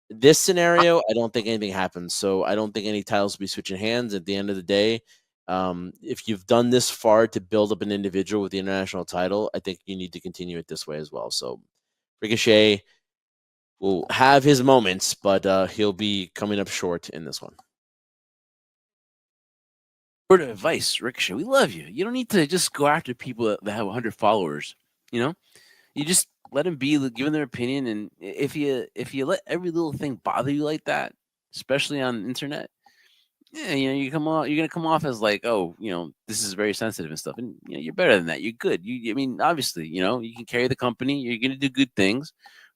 this scenario, I don't think anything happens. So I don't think any titles will be switching hands at the end of the day. If you've done this far to build up an individual with the international title, I think you need to continue it this way as well. So Ricochet will have his moments, but he'll be coming up short in this one. Word of advice, Ricochet, we love you. You don't need to just go after people that have 100 followers. You just let them be, give them their opinion. And if you let every little thing bother you like that, especially on the internet, yeah, you're gonna come off as like, oh, this is very sensitive and stuff. And you're better than that. You're good. I mean, obviously, you can carry the company. You're gonna do good things.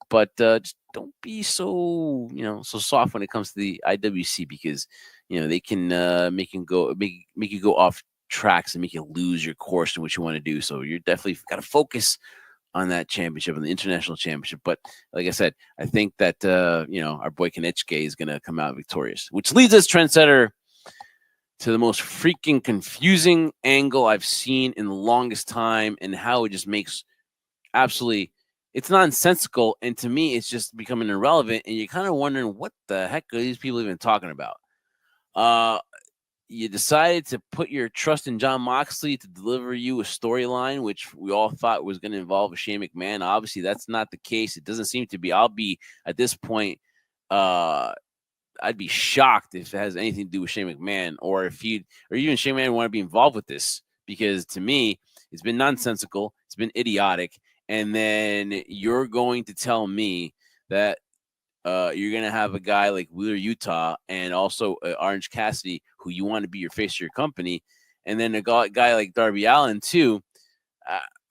But just don't be so so soft when it comes to the IWC, because they can make you go off tracks and make you lose your course in what you want to do. So you're definitely got to focus on that championship and the international championship. But like I said, I think that our boy Kenichke is going to come out victorious, which leads us, trendsetter, to the most freaking confusing angle I've seen in the longest time, and how it just makes absolutely. It's nonsensical, and to me, it's just becoming irrelevant, and you're kind of wondering what the heck are these people even talking about. You decided to put your trust in Jon Moxley to deliver you a storyline, which we all thought was going to involve a Shane McMahon. Obviously, that's not the case. It doesn't seem to be. I'll be, at this point, I'd be shocked if it has anything to do with Shane McMahon, or even Shane McMahon want to be involved with this, because to me, it's been nonsensical. It's been idiotic. And then you're going to tell me that you're going to have a guy like Wheeler Utah and also Orange Cassidy, who you want to be your face of your company, and then a guy like Darby Allin too.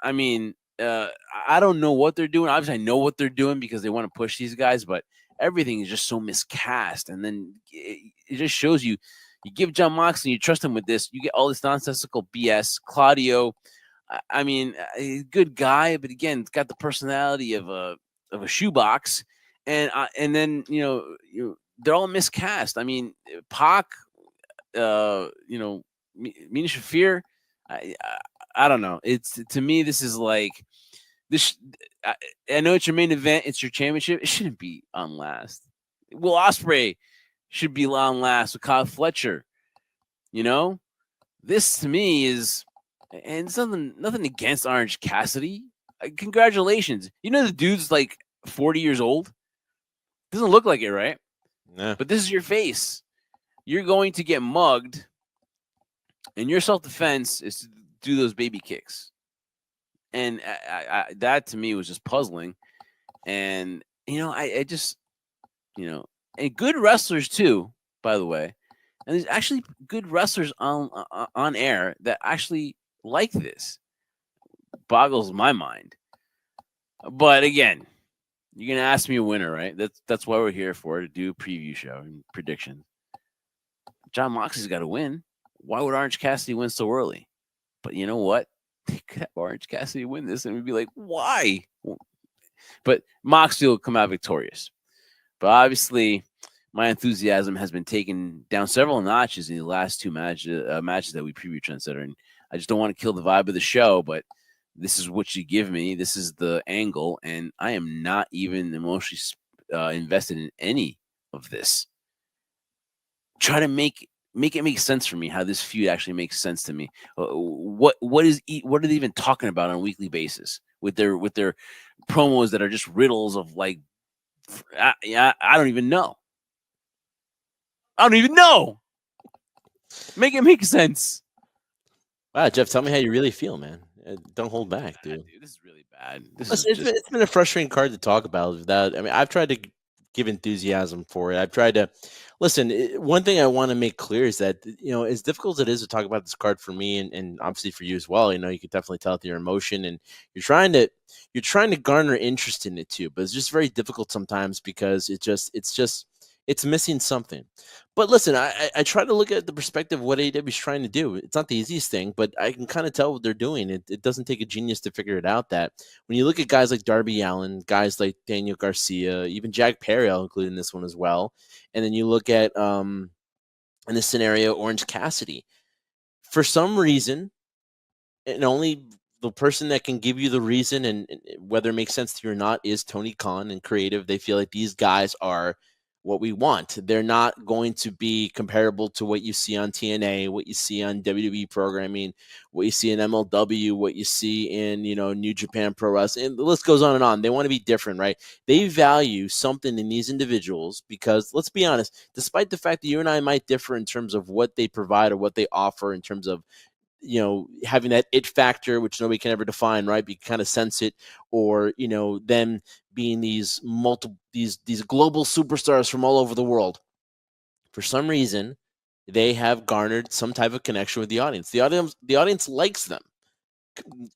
I mean, I don't know what they're doing. Obviously, I know what they're doing because they want to push these guys, but everything is just so miscast. And then it just shows you give Jon Moxley, you trust him with this, you get all this nonsensical BS. Claudio, I mean, he's a good guy, but again, it's got the personality of a shoebox, and then they're all miscast. I mean, Pac, Mina Shafir, I don't know. It's, to me, this is like this. I know it's your main event, it's your championship. It shouldn't be on last. Will Ospreay should be on last with Kyle Fletcher. This to me is. And it's nothing against Orange Cassidy. Congratulations. The dude's like 40 years old. Doesn't look like it, right? Yeah. But this is your face. You're going to get mugged, and your self-defense is to do those baby kicks. And that to me was just puzzling. And, I just, and good wrestlers too, by the way. And there's actually good wrestlers on air that actually like this. Boggles my mind. But again, you're gonna ask me a winner, right? That's why we're here for, to do a preview show and prediction. Jon Moxley's got to win. Why would Orange Cassidy win so early? But you know what? They could have Orange Cassidy win this, and we'd be like, why? But Moxley will come out victorious. But obviously, my enthusiasm has been taken down several notches in the last two matches that we preview, Trendsetter. And I just don't want to kill the vibe of the show, but this is what you give me. This is the angle, and I am not even emotionally invested in any of this. Try to make it make sense for me how this feud actually makes sense to me. What are they even talking about on a weekly basis with their promos that are just riddles of like I don't even know. I don't even know. Make it make sense. Wow, Jeff, tell me how you really feel, man. Don't hold back, Bad, dude. dude. This is really bad. This is Listen, just it's been a frustrating card to talk about. Without, I mean, I've tried to give enthusiasm for it. I've tried to listen. One thing I want to make clear is that as difficult as it is to talk about this card for me, and obviously for you as well. You could definitely tell through your emotion, and you're trying to garner interest in it too. But it's just very difficult sometimes because it's missing something. But listen, I try to look at the perspective of what AEW is trying to do. It's not the easiest thing, but I can kind of tell what they're doing. It doesn't take a genius to figure it out. That when you look at guys like Darby Allin, guys like Daniel Garcia, even Jack Perry, I'll include in this one as well. And then you look at in this scenario, Orange Cassidy. For some reason, and only the person that can give you the reason and whether it makes sense to you or not is Tony Khan and creative. They feel like these guys are what we want. They're not going to be comparable to what you see on TNA, what you see on WWE programming, what you see in MLW, what you see in New Japan Pro Wrestling, and the list goes on and on. They want to be different, right? They value something in these individuals because, let's be honest, despite the fact that you and I might differ in terms of what they provide or what they offer in terms of having that it factor, which nobody can ever define, right? But you kind of sense it, or them being these multiple these global superstars from all over the world. For some reason, they have garnered some type of connection with the audience. The audience likes them. the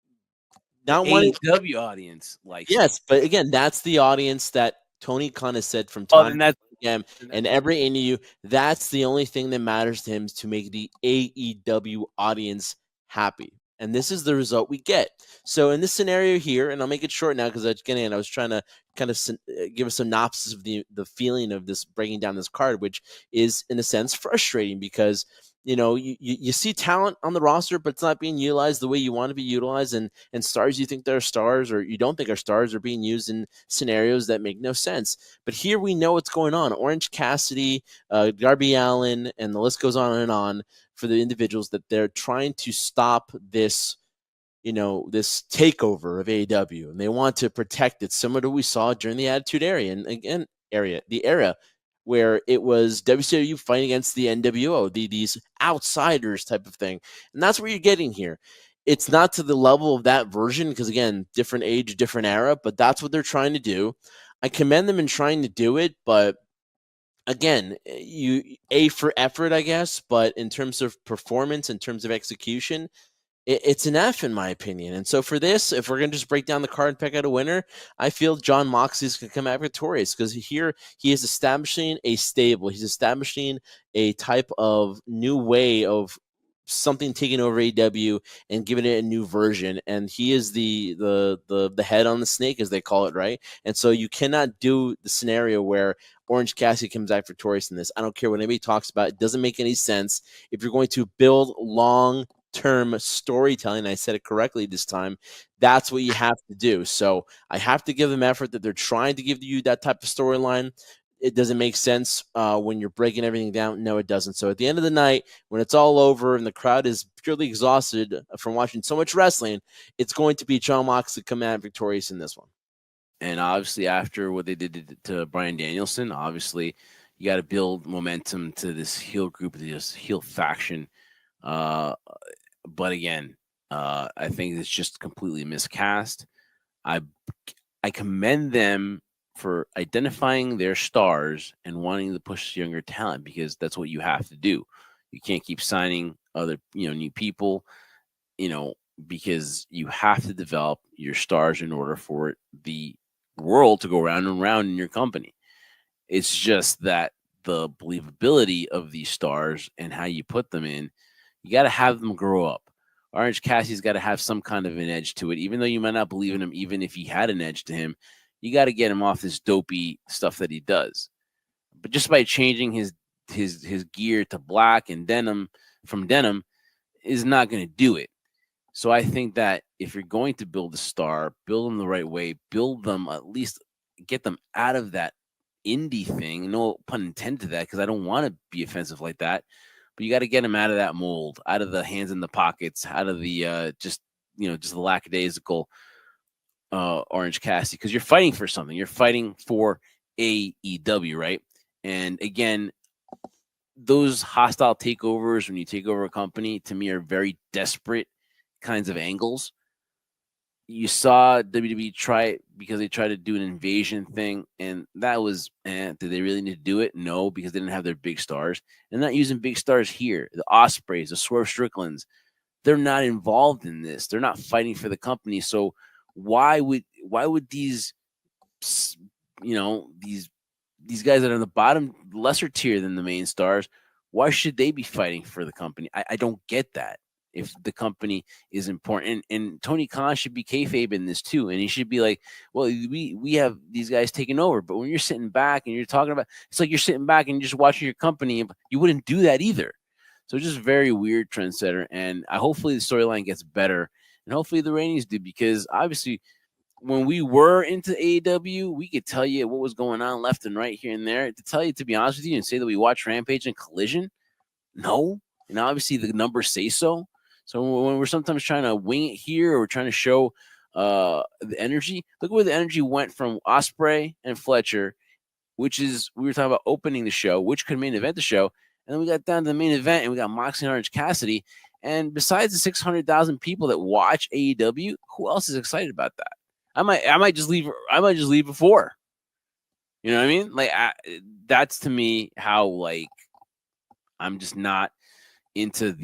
Not wanting, AEW audience likes them. yes, but again, that's the audience that Tony Khan has said from Oh, time then to that's time, then that, and every interview, that's the only thing that matters to him is to make the AEW audience happy. And this is the result we get. So in this scenario here, and I'll make it short now because again, I was trying to kind of give a synopsis of the feeling of this breaking down this card, which is in a sense frustrating because you see talent on the roster, but it's not being utilized the way you want to be utilized, and stars you think they're stars or you don't think are stars are being used in scenarios that make no sense. But here we know what's going on. Orange Cassidy, Darby Allin, and the list goes on and on for the individuals that they're trying to stop this this takeover of AEW, and they want to protect it, similar to what we saw during the Attitude Era, and again, the era where it was WCW fighting against the NWO, these outsiders type of thing, and that's what you're getting here. It's not to the level of that version because again, different age, different era, but that's what they're trying to do. I commend them in trying to do it, but again, you A for effort, I guess, but in terms of performance, in terms of execution, it's an F in my opinion. And so for this, if we're going to just break down the card and pick out a winner, I feel Jon Moxley is going to come out victorious because here he is establishing a stable. He's establishing a type of new way of something taking over AEW and giving it a new version. And he is the head on the snake, as they call it, right? And so you cannot do the scenario where Orange Cassidy comes out victorious in this. I don't care what anybody talks about. It doesn't make any sense. If you're going to build long-term storytelling, I said it correctly this time, that's what you have to do. So I have to give them effort that they're trying to give you that type of storyline. It doesn't make sense when you're breaking everything down. No, it doesn't. So at the end of the night, when it's all over and the crowd is purely exhausted from watching so much wrestling, it's going to be Jon Moxley come out victorious in this one. and obviously after what they did to Brian Danielson, obviously you got to build momentum to this heel group, this heel faction. Uh, but again, I think it's just completely miscast. I I commend them for identifying their stars and wanting to push younger talent because that's what you have to do. You can't keep signing other new people, you know, because you have to develop your stars in order for the world to go round and round in your company. It's just that the believability of these stars and how you put them in, you got to have them grow up. Orange Cassidy's got to have some kind of an edge to it, even though you might not believe in him, even if he had an edge to him. You got to get him off this dopey stuff that he does. but just by changing his gear to black and denim from denim is not going to do it. So I think that if you're going to build a star, build them the right way, build them at least get them out of that indie thing. No pun intended to that, because I don't want to be offensive like that. But you got to get them out of that mold, out of the hands in the pockets, out of the just the lackadaisical Orange Cassidy, because you're fighting for something. You're fighting for AEW, right? And again, those hostile takeovers when you take over a company, to me, are very desperate kinds of angles. You saw WWE try it because they tried to do an invasion thing, and that was, did they really need to do it? No, because they didn't have their big stars. They're not using big stars here. The Ospreys, the Swerve Stricklands, they're not involved in this. They're not fighting for the company. So why would these these guys that are on the bottom, lesser tier than the main stars, why should they be fighting for the company? I don't get that. If the company is important, and Tony Khan should be kayfabe in this too, and he should be like, well, we have these guys taking over, but when you're sitting back and you're talking about, it's like you're sitting back and you're just watching your company, and you wouldn't do that either. So it's just very weird, trendsetter, and hopefully the storyline gets better, and hopefully the ratings do, because obviously when we were into AEW, we could tell you what was going on left and right here and there. To tell you, to be honest with you, and say that we watched Rampage and Collision, no. And obviously the numbers say so. So when we're sometimes trying to wing it here, or we're trying to show the energy, look where the energy went from Ospreay and Fletcher, which is, we were talking about opening the show, which could main event the show. And then we got down to the main event, and we got Moxley and Orange Cassidy. And besides the 600,000 people that watch AEW, who else is excited about that? I might just leave. I might just leave before. You know what I mean? Like, that's to me how, like, I'm just not into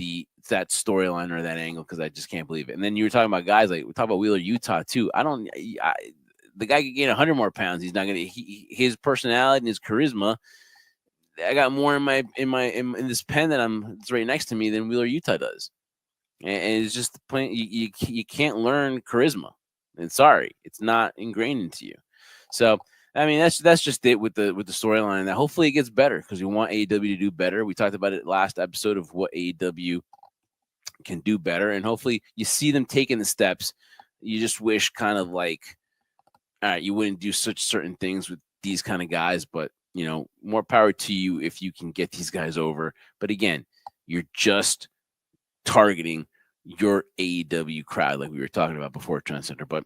that storyline or that angle, because I just can't believe it. And then you were talking about guys, like we talk about Wheeler Utah too. The guy could gain 100 more pounds. He's not gonna. His personality and his charisma. I got more in this pen it's right next to me than Wheeler Utah does. And it's just plain, you can't learn charisma. And sorry, it's not ingrained into you. So I mean, that's just it with the storyline. That hopefully it gets better, because we want AEW to do better. We talked about it last episode of what AEW can do better, and hopefully you see them taking the steps. You just wish, kind of like, all right, you wouldn't do such certain things with these kind of guys, but more power to you if you can get these guys over. But again, you're just targeting your AEW crowd, like we were talking about before, Trendsetter. But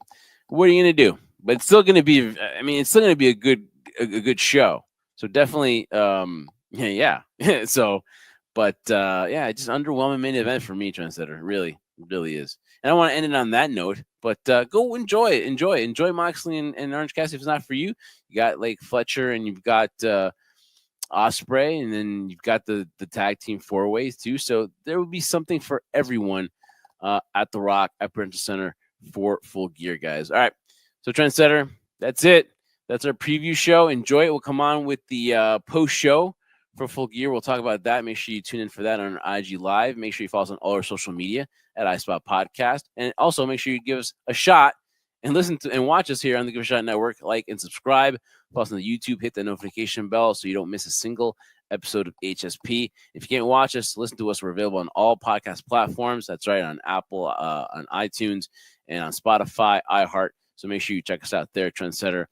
what are you going to do? But it's still going to be, I mean, it's still going to be a good show. So definitely, yeah. So, but yeah, just underwhelming main event for me, Trendsetter. Really is. And I want to end it on that note. But go enjoy Moxley and Orange Cassidy. If it's not for you, you got like Fletcher, and you've got Ospreay, and then you've got the tag team 4-ways too. So there will be something for everyone at the Rock at Prudential Center for Full Gear, guys. All right, so Trendsetter, that's it. That's our preview show. Enjoy it. We'll come on with the post show for Full Gear. We'll talk about that. Make sure you tune in for that on our IG Live. Make sure you follow us on all our social media at iSpot Podcast, and also make sure you give us a shot and listen to and watch us here on the Give a Shot Network. Like and subscribe. Follow us on the YouTube. Hit the notification bell so you don't miss a single episode of HSP. If you can't watch us, listen to us. We're available on all podcast platforms. That's right, on Apple, on iTunes, and on Spotify, iHeart. So make sure you check us out there, Trendsetter.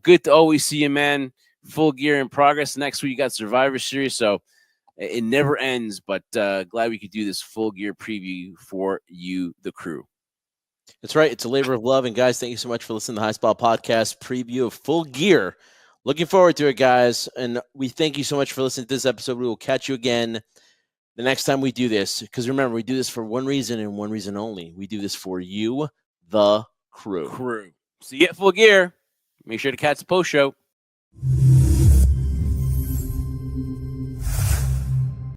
Good to always see you, man. Full Gear in progress. Next week, you got Survivor Series, so it never ends. But glad we could do this Full Gear preview for you, the crew. That's right. It's a labor of love. And guys, thank you so much for listening to the High Spot Podcast preview of Full Gear. Looking forward to it, guys. And we thank you so much for listening to this episode. We will catch you again the next time we do this. Because remember, we do this for one reason and one reason only. We do this for you, the crew. See you at Full Gear. Make sure to catch the post show.